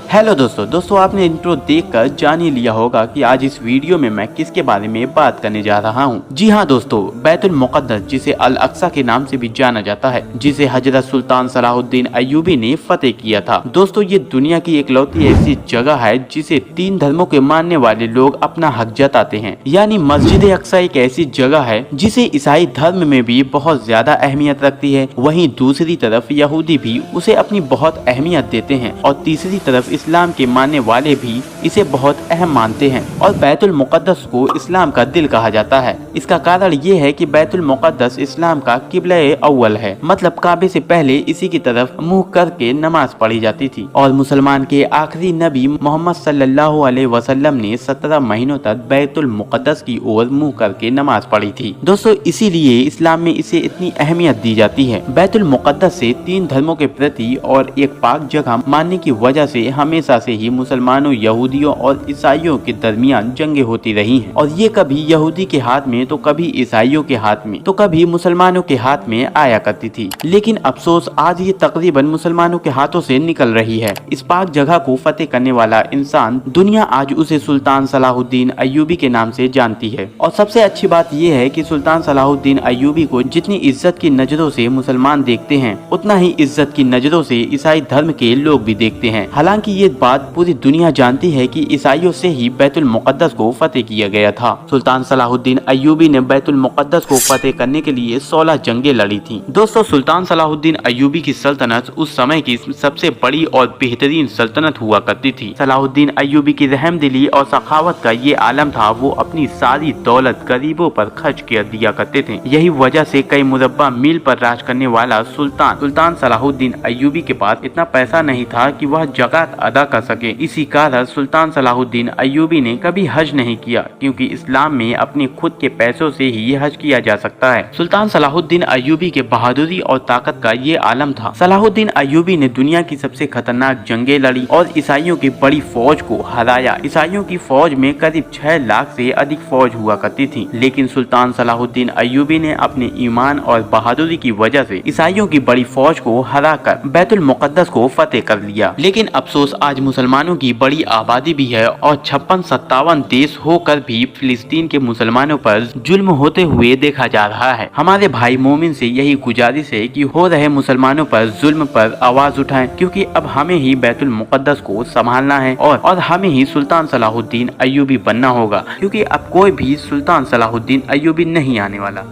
Hello दोस्तों आपने intro देखकर जान ही लिया होगा कि आज इस वीडियो में मैं किसके बारे में बात करने जा रहा हूँ। जी हाँ दोस्तों, बैतुल मुक़द्दस जिसे अल अक्सा के नाम से भी जाना जाता है, जिसे हजरत सुल्तान सलाहुद्दीन अय्यूबी ने फतेह किया था। दोस्तों ये दुनिया की इकलौती ऐसी जगह है जिसे 3 धर्मों के मानने वाले लोग अपना हक जताते हैं। यानी मस्जिद अक्सा एक ऐसी जगह है जिसे ईसाई धर्म में भी बहुत ज्यादा अहमियत रखती है, वहीं दूसरी तरफ यहूदी भी उसे अपनी बहुत अहमियत देते हैं और तीसरी तरफ इस्लाम के मानने वाले भी इसे बहुत अहम मानते हैं। और बैतुल मुक़द्दस को इस्लाम का दिल कहा जाता है। इसका कारण ये है कि बैतुल मुक़द्दस इस्लाम का किबला अव्वल है, मतलब काबे से पहले इसी की तरफ मुंह करके नमाज पढ़ी जाती थी। और मुसलमान के आखिरी नबी मोहम्मद सल्लल्लाहु अलैहि वसल्लम ने 17 महीनों तक बैतुल मुक़द्दस की ओर मुंह करके नमाज पढ़ी थी। दोस्तों इसीलिए इस्लाम में इसे इतनी अहमियत दी जाती है। बैतुल मुक़द्दस से 3 धर्मों के प्रति और एक पाक जगह मानने की वजह से हमेशा से ही मुसलमानों, यहूदियों और ईसाइयों के दरमियान जंगे होती रही हैं। और ये कभी यहूदी के हाथ में तो कभी ईसाइयों के हाथ में तो कभी मुसलमानों के हाथ में आया करती थी। लेकिन अफसोस आज ये तकरीबन मुसलमानों के हाथों से निकल रही है। इस पाक जगह को फतेह करने वाला इंसान दुनिया आज उसे सुल्तान सलाहुद्दीन अय्यूबी के नाम से जानती है। और सबसे अच्छी बात यह है कि सुल्तान सलाहुद्दीन अय्यूबी को जितनी इज्जत की नजरों से मुसलमान देखते हैं, उतना ही इज्जत की नजरों से ईसाई धर्म के लोग भी देखते हैं। हालांकि ये बात पूरी दुनिया जानती है कि ईसाइयों से ही बैतुल मुक़द्दस को फतेह किया गया था। सुल्तान सलाहुद्दीन अय्यूबी ने बैतुल मुक़द्दस को फतेह करने के लिए 16 जंगें लड़ी थी। दोस्तों सुल्तान सलाहुद्दीन अय्यूबी की सल्तनत उस समय की सबसे बड़ी और बेहतरीन सल्तनत हुआ करती थी। सलाहुद्दीन अय्यूबी की रहमदिली और सखावत का ये आलम था, वो अपनी सारी दौलत गरीबों पर खर्च कर दिया करते थे। यही वजह से कई मुरब्बा मील पर राज करने वाला सुल्तान सलाहुद्दीन अय्यूबी के पास इतना पैसा नहीं था कि वह ज़कात अदा कर सके। इसी कारण सुल्तान सलाहुद्दीन अय्यूबी ने कभी हज नहीं किया, क्योंकि इस्लाम में अपने खुद के पैसों से ही हज किया जा सकता है। सुल्तान सलाहुद्दीन अय्यूबी के बहादुरी और ताकत का ये आलम था। सलाहुद्दीन अय्यूबी ने दुनिया की सबसे खतरनाक जंगें लड़ी और ईसाइयों की बड़ी फौज को हराया। ईसाइयों की फौज में करीब 6 लाख से अधिक फौज हुआ करती थी, लेकिन सुल्तान सलाहुद्दीन अय्यूबी ने अपने ईमान और बहादुरी की वजह से ईसाइयों की बड़ी फौज को हराकर बैतुल मुक़द्दस को फतेह कर लिया। लेकिन अफसोस आज मुसलमानों की बड़ी आबादी भी है और 56-57 देश होकर भी फिलिस्तीन के मुसलमानों पर जुल्म होते हुए देखा जा रहा है। हमारे भाई मोमिन से यही गुजारिश है कि हो रहे मुसलमानों पर जुल्म पर आवाज उठाएं, क्योंकि अब हमें ही बैतुल मुक़द्दस को संभालना है और हमें ही सुल्तान सलाहुद्दीन अय्यूबी बनना होगा, क्योंकि अब कोई भी सुल्तान सलाहुद्दीन अय्यूबी नहीं आने वाला।